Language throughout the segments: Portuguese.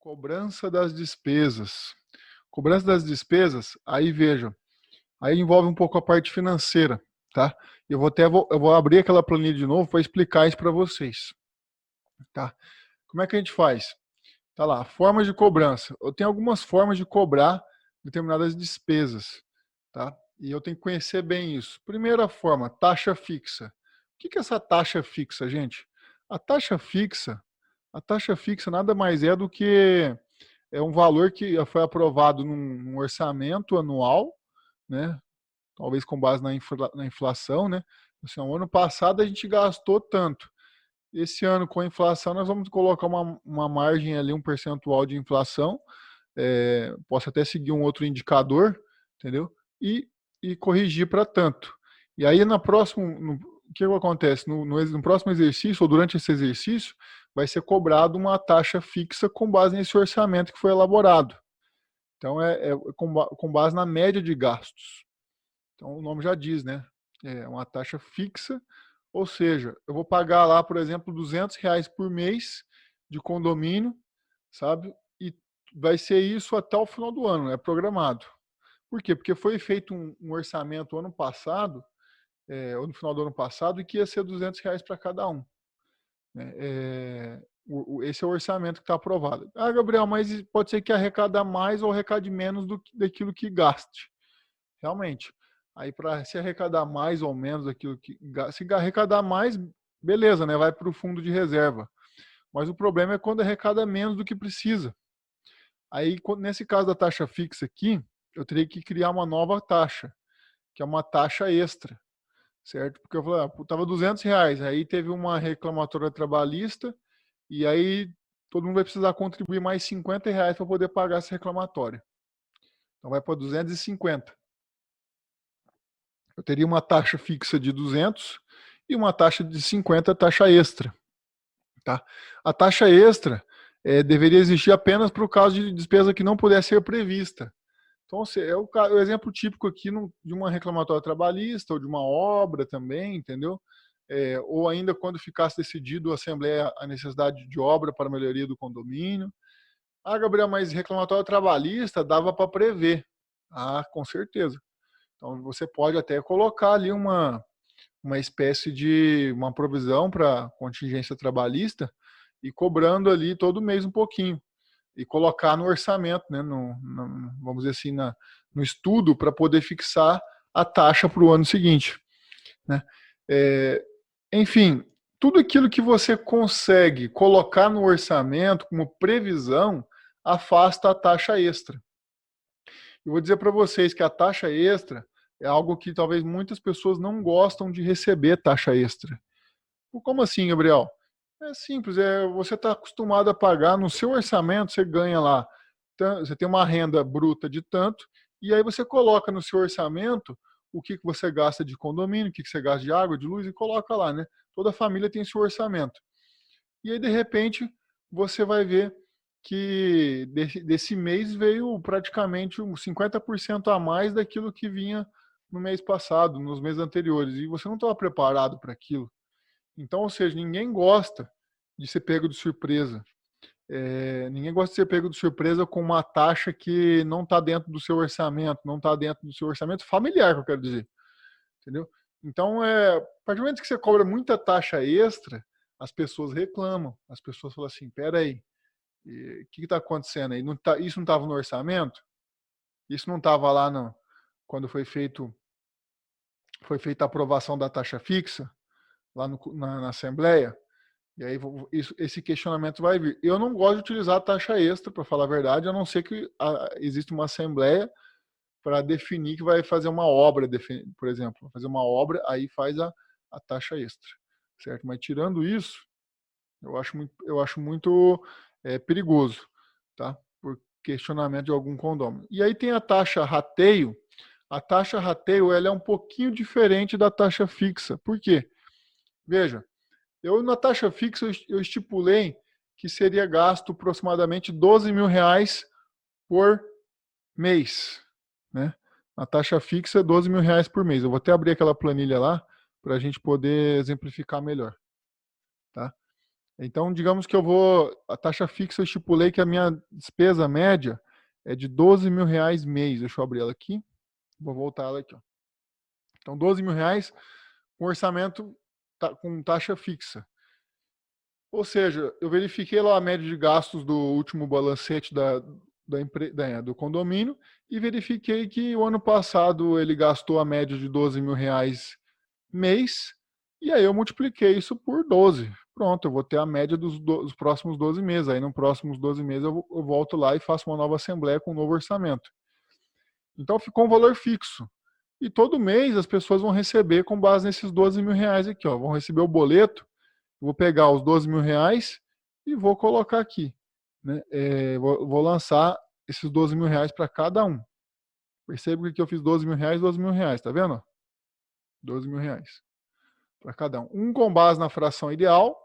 Cobrança das despesas. Cobrança das despesas, aí veja, aí envolve um pouco a parte financeira, tá? Eu vou abrir aquela planilha de novo para explicar isso para vocês, tá? Como é que a gente faz? Tá lá, formas de cobrança. Eu tenho algumas formas de cobrar determinadas despesas, tá? E eu tenho que conhecer bem isso. Primeira forma, taxa fixa. O que é essa taxa fixa, gente? A taxa fixa, a taxa fixa nada mais é do que um valor que foi aprovado num orçamento anual, né? Talvez com base na inflação, né? Assim, o ano passado a gente gastou tanto. Esse ano, com a inflação, nós vamos colocar uma margem ali, um percentual de inflação. Posso até seguir um outro indicador, entendeu? E corrigir para tanto. E aí, o que acontece? No próximo exercício, ou durante esse exercício, vai ser cobrado uma taxa fixa com base nesse orçamento que foi elaborado. Então, com base na média de gastos. Então, o nome já diz, né? É uma taxa fixa, ou seja, eu vou pagar lá, por exemplo, R$ 200 por mês de condomínio, sabe? E vai ser isso até o final do ano, é programado. Por quê? Porque foi feito um orçamento ano passado, ou no final do ano passado, e que ia ser R$ 200 para cada um, né? Esse é o orçamento que está aprovado. Ah, Gabriel, mas pode ser que arrecada mais ou arrecade menos daquilo que gaste. Realmente. Aí, para se arrecadar mais ou menos daquilo que. Se arrecadar mais, beleza, né? Vai para o fundo de reserva. Mas o problema é quando arrecada menos do que precisa. Aí, nesse caso da taxa fixa aqui, eu teria que criar uma nova taxa, que é uma taxa extra, certo? Porque eu falei, estava R$ 200, aí teve uma reclamatória trabalhista, e aí todo mundo vai precisar contribuir mais R$ 50 para poder pagar essa reclamatória. Então vai para 250. Eu teria uma taxa fixa de 200 e uma taxa de 50, taxa extra. Tá? A taxa extra deveria existir apenas para o caso de despesa que não pudesse ser prevista. Então, é o exemplo típico aqui de uma reclamatória trabalhista ou de uma obra também, entendeu? Ou ainda quando ficasse decidido a Assembleia a necessidade de obra para a melhoria do condomínio. Ah, Gabriel, mas reclamatória trabalhista dava para prever. Ah, com certeza. Então, você pode até colocar ali uma espécie de uma provisão para contingência trabalhista e cobrando ali todo mês um pouquinho. E colocar no orçamento, né, vamos dizer assim, no estudo para poder fixar a taxa para o ano seguinte. Né? Enfim, tudo aquilo que você consegue colocar no orçamento como previsão afasta a taxa extra. Eu vou dizer para vocês que a taxa extra é algo que talvez muitas pessoas não gostam de receber taxa extra. Como assim, Gabriel? É simples, você está acostumado a pagar no seu orçamento, você ganha lá, você tem uma renda bruta de tanto, e aí você coloca no seu orçamento o que você gasta de condomínio, o que você gasta de água, de luz, e coloca lá, né? Toda família tem seu orçamento. E aí, de repente, você vai ver que desse mês veio praticamente 50% a mais daquilo que vinha no mês passado, nos meses anteriores, e você não estava preparado para aquilo. Então, ou seja, ninguém gosta de ser pego de surpresa. Ninguém gosta de ser pego de surpresa com uma taxa que não está dentro do seu orçamento, não está dentro do seu orçamento familiar, que eu quero dizer. Entendeu? Então, a partir do momento que você cobra muita taxa extra, as pessoas reclamam. As pessoas falam assim, peraí, o que está acontecendo aí? Isso não estava no orçamento? Isso não estava lá quando foi feita a aprovação da taxa fixa, lá na Assembleia? E aí esse questionamento vai vir. Eu não gosto de utilizar a taxa extra, para falar a verdade, a não ser que existe uma Assembleia para definir que vai fazer uma obra, por exemplo, fazer uma obra, aí faz a taxa extra, certo? Mas tirando isso, eu acho muito perigoso, tá? Por questionamento de algum condômino. E aí tem a taxa rateio. A taxa rateio, ela é um pouquinho diferente da taxa fixa. Por quê? Veja, na taxa fixa eu estipulei que seria gasto aproximadamente R$ 12.000 por mês, né? A taxa fixa é R$ 12.000 por mês. Eu vou até abrir aquela planilha lá para a gente poder exemplificar melhor, tá? Então, digamos que a taxa fixa eu estipulei que a minha despesa média é de R$ 12.000 mês. Deixa eu abrir ela aqui. Vou voltar ela aqui, ó. Então, R$ 12.000 com orçamento com taxa fixa. Ou seja, eu verifiquei lá a média de gastos do último balancete do condomínio e verifiquei que o ano passado ele gastou a média de R$ 12.000 mês, e aí eu multipliquei isso por 12. Pronto, eu vou ter a média dos próximos 12 meses. Aí, nos próximos 12 meses, eu volto lá e faço uma nova assembleia com um novo orçamento. Então, ficou um valor fixo. E todo mês as pessoas vão receber com base nesses R$ 12.000 aqui, ó. Vão receber o boleto, vou pegar os R$ 12.000 e vou colocar aqui, né? Vou lançar esses R$ 12.000 para cada um. Perceba que eu fiz R$ 12.000, R$ 12.000, tá vendo? R$ 12.000 para cada um. Um com base na fração ideal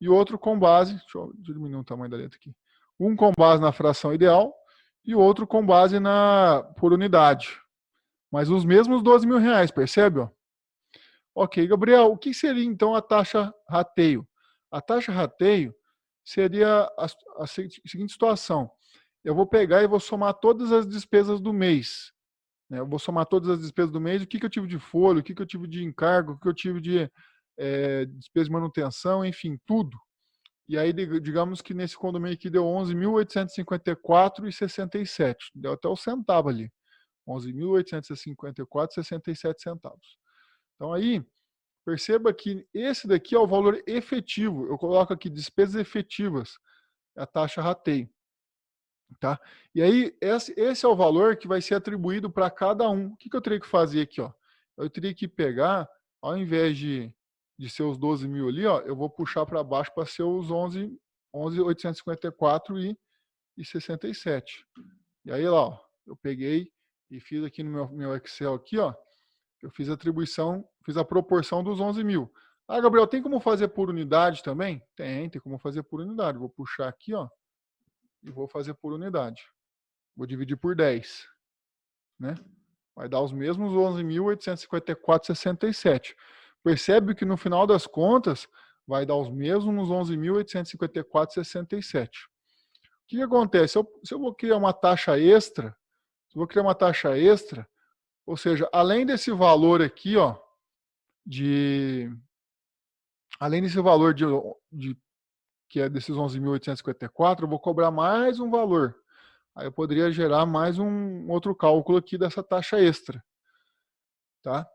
e outro com base, deixa eu diminuir o tamanho da letra aqui. Um com base na fração ideal e outro com base por unidade. Mas os mesmos R$ 12.000, percebe? Ó? Ok, Gabriel, o que seria então a taxa rateio? A taxa rateio seria a seguinte situação. Eu vou pegar e vou somar todas as despesas do mês. Né? Eu vou somar todas as despesas do mês, o que eu tive de folha, o que eu tive de encargo, o que eu tive de despesa de manutenção, enfim, tudo. E aí, digamos que nesse condomínio aqui deu 11.854,67. Deu até o centavo ali. 11.854,67 centavos. Então aí, perceba que esse daqui é o valor efetivo. Eu coloco aqui despesas efetivas, a taxa rateio. Tá? E aí, esse é o valor que vai ser atribuído para cada um. O que eu teria que fazer aqui? Ó? Eu teria que pegar, ao invés de ser os 12.000 ali, ó, eu vou puxar para baixo para ser os 11.854,67. E aí, lá, ó, eu peguei e fiz aqui no meu Excel aqui, ó, eu fiz a atribuição, fiz a proporção dos 11.000. Ah, Gabriel, tem como fazer por unidade também? Tem como fazer por unidade. Vou puxar aqui, ó, e vou fazer por unidade. Vou dividir por 10, né? Vai dar os mesmos 11.854,67. Percebe que no final das contas vai dar os mesmos 11.854,67. O que acontece? Se eu vou criar uma taxa extra, ou seja, além desse valor aqui, ó, além desse valor que é desses 11.854, eu vou cobrar mais um valor. Aí eu poderia gerar mais um outro cálculo aqui dessa taxa extra. Tá?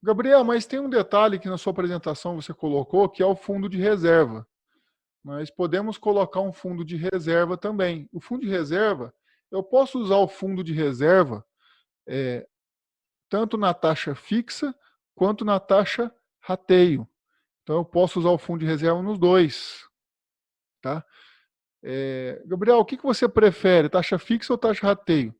Gabriel, mas tem um detalhe que na sua apresentação você colocou, que é o fundo de reserva. Nós podemos colocar um fundo de reserva também. O fundo de reserva, eu posso usar o fundo de reserva tanto na taxa fixa quanto na taxa rateio. Então eu posso usar o fundo de reserva nos dois. Tá? Gabriel, o que você prefere, taxa fixa ou taxa rateio?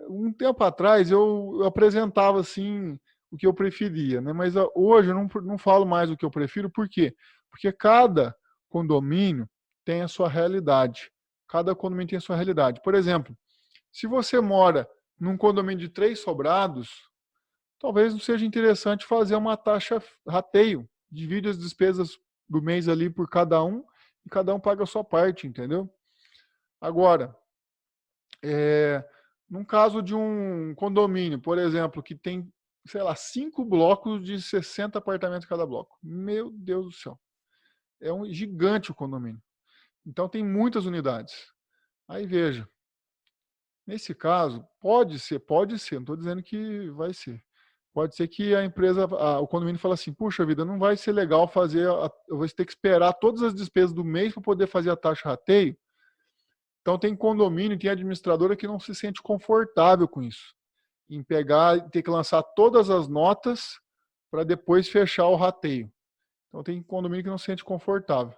Um tempo atrás eu apresentava assim o que eu preferia, né? Mas hoje eu não falo mais o que eu prefiro, por quê? Porque cada condomínio tem a sua realidade. Cada condomínio tem a sua realidade. Por exemplo, se você mora num condomínio de 3 sobrados, talvez não seja interessante fazer uma taxa rateio. Divide as despesas do mês ali por cada um e cada um paga a sua parte, entendeu? Agora, num caso de um condomínio, por exemplo, que tem, sei lá, 5 blocos de 60 apartamentos cada bloco. Meu Deus do céu. É um gigante o condomínio. Então tem muitas unidades. Aí veja, nesse caso, pode ser, não estou dizendo que vai ser. Pode ser que a empresa, o condomínio fala assim, puxa vida, não vai ser legal fazer, eu vou ter que esperar todas as despesas do mês para poder fazer a taxa rateio. Então tem condomínio, tem administradora que não se sente confortável com isso. Em pegar e ter que lançar todas as notas para depois fechar o rateio. Então tem condomínio que não se sente confortável.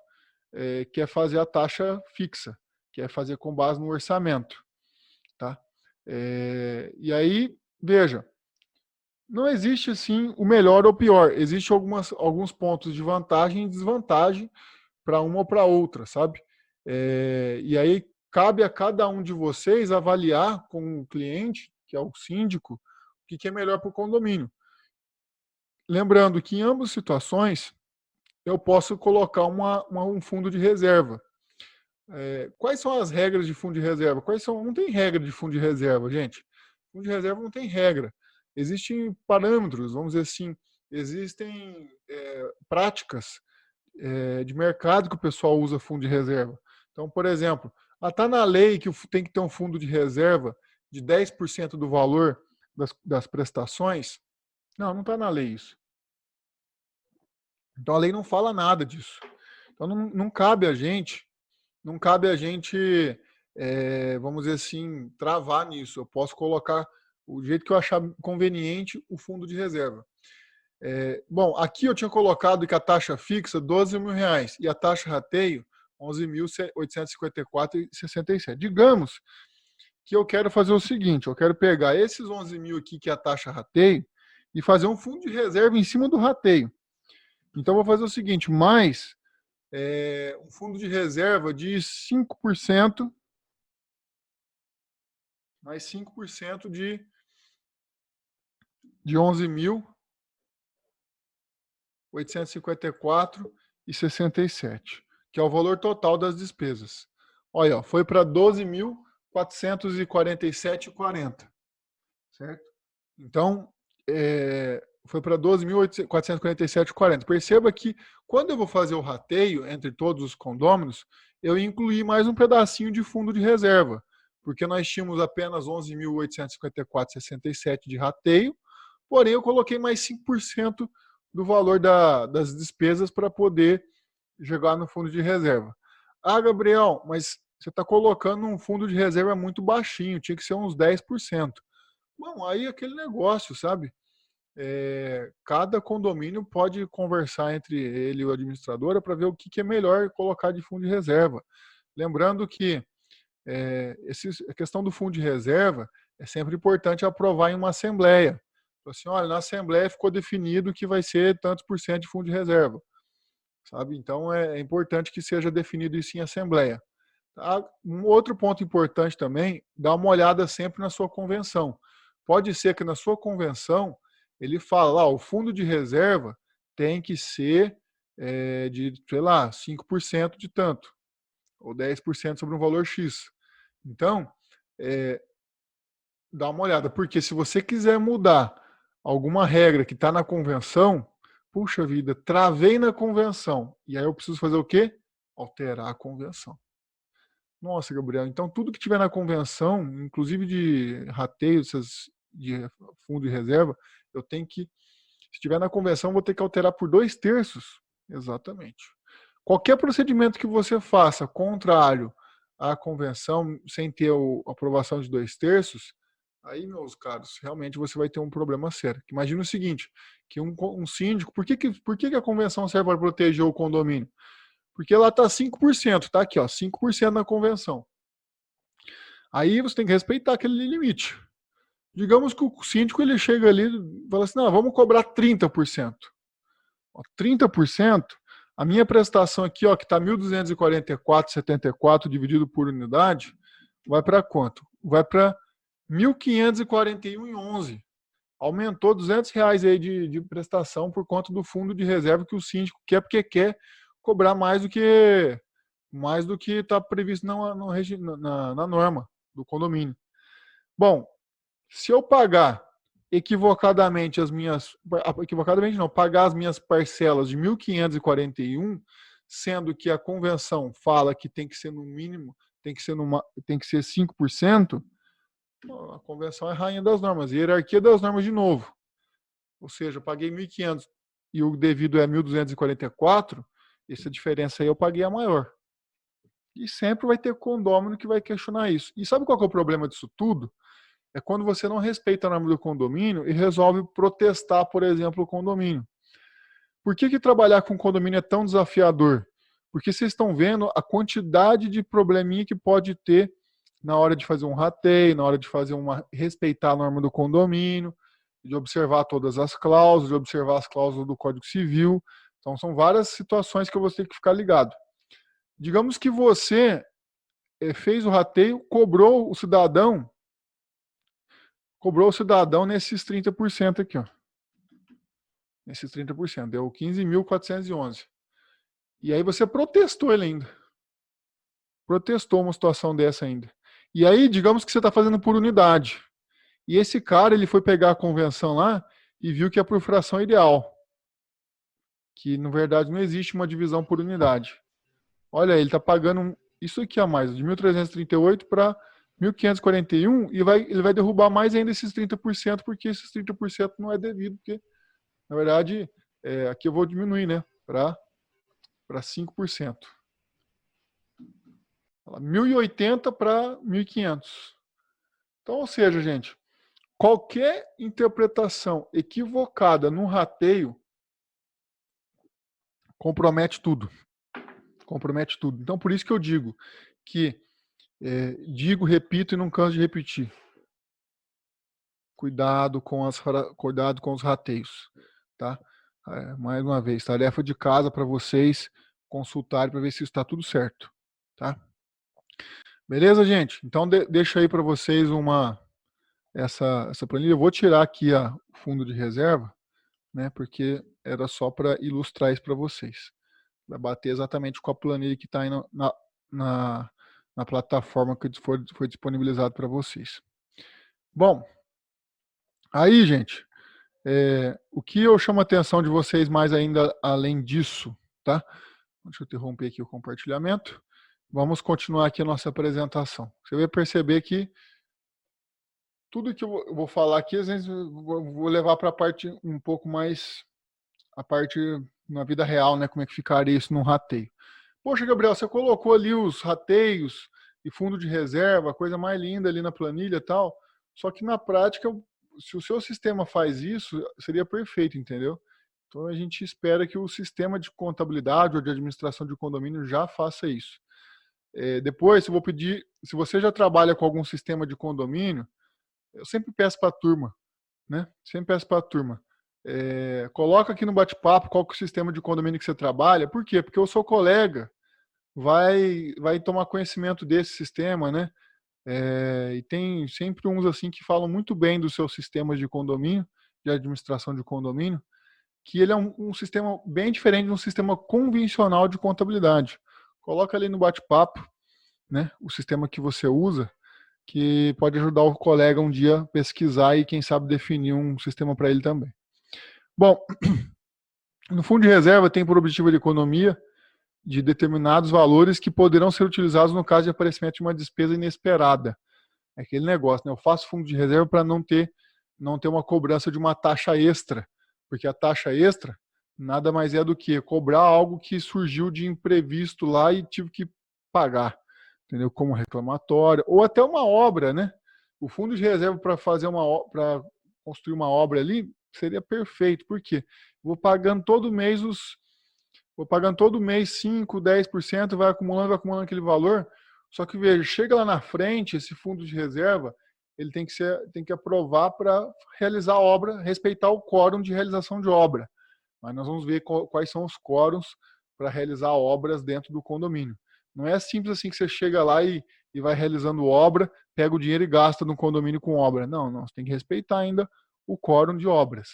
Quer fazer a taxa fixa, quer fazer com base no orçamento. Tá? E aí, veja, não existe assim o melhor ou pior. Existem alguns pontos de vantagem e desvantagem para uma ou para outra, sabe? E aí cabe a cada um de vocês avaliar com o cliente, que é o síndico, o que é melhor para o condomínio. Lembrando que em ambas situações, eu posso colocar um fundo de reserva. Quais são as regras de fundo de reserva? Não tem regra de fundo de reserva, gente. Fundo de reserva não tem regra. Existem parâmetros, vamos dizer assim, existem práticas de mercado que o pessoal usa fundo de reserva. Então, por exemplo, está na lei que tem que ter um fundo de reserva de 10% do valor das prestações. Não está na lei isso. Então a lei não fala nada disso. Então não cabe a gente, vamos dizer assim, travar nisso. Eu posso colocar o jeito que eu achar conveniente o fundo de reserva. Bom, aqui eu tinha colocado que a taxa fixa R$ 12.000 e a taxa rateio R$ 11.854,67. Digamos que eu quero fazer o seguinte, eu quero pegar esses 11.000 aqui, que é a taxa rateio, e fazer um fundo de reserva em cima do rateio. Então, eu vou fazer o seguinte, mais um fundo de reserva de 5%, mais 5% de 11.854,67, que é o valor total das despesas. Olha, foi para 12.447,40, certo? Então, foi para 12.447,40. Perceba que quando eu vou fazer o rateio entre todos os condôminos, eu incluí mais um pedacinho de fundo de reserva, porque nós tínhamos apenas 11.854,67 de rateio, porém eu coloquei mais 5% do valor das despesas para poder jogar no fundo de reserva. Ah, Gabriel, mas você está colocando um fundo de reserva muito baixinho, tinha que ser uns 10%. Bom, aí aquele negócio, sabe? Cada condomínio pode conversar entre ele e o administrador para ver o que é melhor colocar de fundo de reserva. Lembrando que a questão do fundo de reserva é sempre importante aprovar em uma assembleia. Assim, olha, na assembleia ficou definido que vai ser tantos por cento de fundo de reserva, sabe? Então é importante que seja definido isso em assembleia. Um outro ponto importante também, dá uma olhada sempre na sua convenção. Pode ser que na sua convenção ele fala lá, o fundo de reserva tem que ser de, sei lá, 5% de tanto, ou 10% sobre um valor X. Então, dá uma olhada, porque se você quiser mudar alguma regra que está na convenção, puxa vida, travei na convenção. E aí eu preciso fazer o quê? Alterar a convenção. Nossa, Gabriel, então tudo que tiver na convenção, inclusive de rateio, de fundo de reserva, eu tenho que, se tiver na convenção, vou ter que alterar por 2/3. Exatamente. Qualquer procedimento que você faça contrário à convenção, sem ter a aprovação de 2/3, aí, meus caros, realmente você vai ter um problema sério. Imagina o seguinte, que um síndico, por que a convenção serve para proteger o condomínio? Porque lá está 5%, tá aqui, ó, 5% na convenção. Aí você tem que respeitar aquele limite. Digamos que o síndico ele chega ali e fala assim, não, vamos cobrar 30%. Ó, 30%, a minha prestação aqui, ó, que está 1.244,74 dividido por unidade, vai para quanto? Vai para 1.541,11. Aumentou R$ 200 aí de prestação por conta do fundo de reserva que o síndico quer, porque quer cobrar mais do que está previsto na norma do condomínio. Bom, se eu pagar equivocadamente pagar as minhas parcelas de 1.541, sendo que a convenção fala que tem que ser no mínimo, tem que ser 5%, a convenção é rainha das normas, hierarquia das normas de novo. Ou seja, eu paguei 1.500 e o devido é 1.244, essa diferença aí eu paguei a maior. E sempre vai ter condômino que vai questionar isso. E sabe qual que é o problema disso tudo? É quando você não respeita a norma do condomínio e resolve protestar, por exemplo, o condomínio. Por que trabalhar com condomínio é tão desafiador? Porque vocês estão vendo a quantidade de probleminha que pode ter na hora de fazer um rateio, na hora de respeitar a norma do condomínio, de observar todas as cláusulas, de observar as cláusulas do Código Civil. Então, são várias situações que eu vou ter que ficar ligado. Digamos que você fez o rateio, cobrou o cidadão nesses 30% aqui, ó. Nesses 30%, deu 15.411. E aí você protestou ele ainda. Protestou uma situação dessa ainda. E aí, digamos que você está fazendo por unidade. E esse cara, ele foi pegar a convenção lá e viu que é por fração ideal. Que, na verdade, não existe uma divisão por unidade. Olha, ele está pagando isso aqui a mais, de 1.338 para 1.541, e ele vai derrubar mais ainda esses 30%, porque esses 30% não é devido, porque, na verdade, aqui eu vou diminuir, né, para 5%. 1.080 para 1.500. Então, ou seja, gente, qualquer interpretação equivocada no rateio compromete tudo. Compromete tudo. Então, por isso que eu digo que repito e não canso de repetir. Cuidado com os rateios, tá? Mais uma vez, tarefa de casa para vocês consultarem para ver se está tudo certo, tá? Beleza, gente? Então deixa aí para vocês essa planilha. Eu vou tirar aqui o fundo de reserva, né? Porque era só para ilustrar isso para vocês. Vai bater exatamente com a planilha que está aí na plataforma que foi disponibilizado para vocês. Bom, aí, gente, o que eu chamo a atenção de vocês mais ainda além disso, tá? Deixa eu interromper aqui o compartilhamento. Vamos continuar aqui a nossa apresentação. Você vai perceber que tudo que eu vou falar aqui, às vezes eu vou levar para a parte um pouco mais, a parte na vida real, né? Como é que ficaria isso num rateio. Poxa, Gabriel, você colocou ali os rateios e fundo de reserva, a coisa mais linda ali na planilha e tal. Só que na prática, se o seu sistema faz isso, seria perfeito, entendeu? Então a gente espera que o sistema de contabilidade ou de administração de condomínio já faça isso. Depois, eu vou pedir, se você já trabalha com algum sistema de condomínio, eu sempre peço para a turma, né? Sempre peço para a turma. Coloca aqui no bate-papo qual que é o sistema de condomínio que você trabalha. Por quê? Porque o seu colega vai tomar conhecimento desse sistema, né? E tem sempre uns assim que falam muito bem dos seus sistemas de condomínio, de administração de condomínio, que ele é um sistema bem diferente de um sistema convencional de contabilidade. Coloca ali no bate-papo, né, o sistema que você usa, que pode ajudar o colega um dia a pesquisar e, quem sabe, definir um sistema para ele também. Bom, no fundo de reserva tem por objetivo de economia de determinados valores que poderão ser utilizados no caso de aparecimento de uma despesa inesperada. É aquele negócio, né? Eu faço fundo de reserva para não ter uma cobrança de uma taxa extra, porque a taxa extra nada mais é do que cobrar algo que surgiu de imprevisto lá e tive que pagar, entendeu? Como reclamatório, ou até uma obra, né? O fundo de reserva para construir uma obra ali seria perfeito, porque vou pagando todo mês 5, 10%, vai acumulando aquele valor. Só que veja, chega lá na frente, esse fundo de reserva, ele tem que aprovar para realizar a obra, respeitar o quórum de realização de obra. Mas nós vamos ver quais são os quórums para realizar obras dentro do condomínio. Não é simples assim que você chega lá e vai realizando obra, pega o dinheiro e gasta no condomínio com obra. Não, você tem que respeitar ainda o quórum de obras.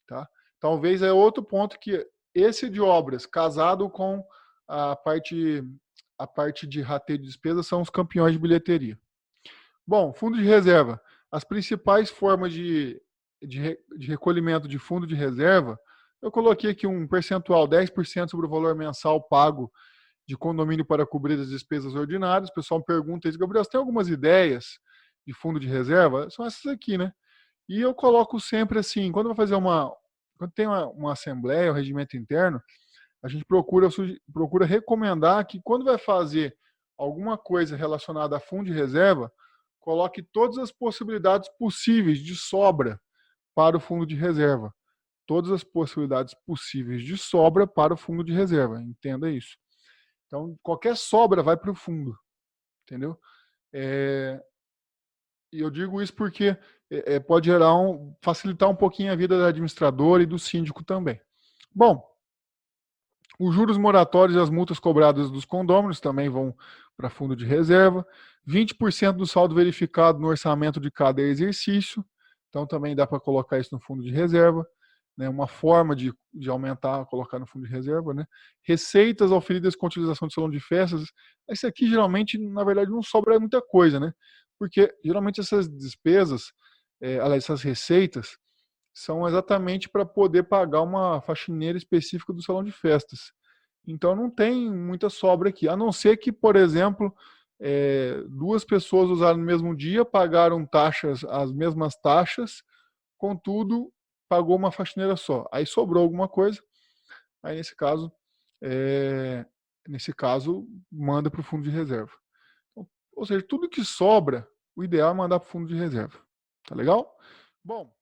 Tá? Talvez é outro ponto que esse de obras, casado com a parte de rateio de despesa, são os campeões de bilheteria. Bom, fundo de reserva. As principais formas de recolhimento de fundo de reserva, eu coloquei aqui um percentual, 10% sobre o valor mensal pago de condomínio para cobrir as despesas ordinárias. O pessoal me pergunta isso, Gabriel, você tem algumas ideias de fundo de reserva? São essas aqui, né? E eu coloco sempre assim, quando tem uma assembleia, um regimento interno, a gente procura recomendar que quando vai fazer alguma coisa relacionada a fundo de reserva, coloque todas as possibilidades possíveis de sobra para o fundo de reserva. Todas as possibilidades possíveis de sobra para o fundo de reserva. Entenda isso. Então, qualquer sobra vai para o fundo. Entendeu? E eu digo isso porque pode facilitar um pouquinho a vida do administrador e do síndico também. Bom, os juros moratórios e as multas cobradas dos condôminos também vão para fundo de reserva. 20% do saldo verificado no orçamento de cada exercício. Então também dá para colocar isso no fundo de reserva. né, uma forma de aumentar, colocar no fundo de reserva, né? Receitas auferidas com utilização de salão de festas. Esse aqui, geralmente, na verdade, não sobra muita coisa, né? Porque, geralmente, essas despesas, aliás, essas receitas, são exatamente para poder pagar uma faxineira específica do salão de festas. Então, não tem muita sobra aqui, a não ser que, por exemplo, duas pessoas usaram no mesmo dia, pagaram taxas, as mesmas taxas, contudo, pagou uma faxineira só. Aí sobrou alguma coisa, aí é, nesse caso, manda para o fundo de reserva. Então, ou seja, tudo que sobra, o ideal é mandar para o fundo de reserva. Tá legal? Bom,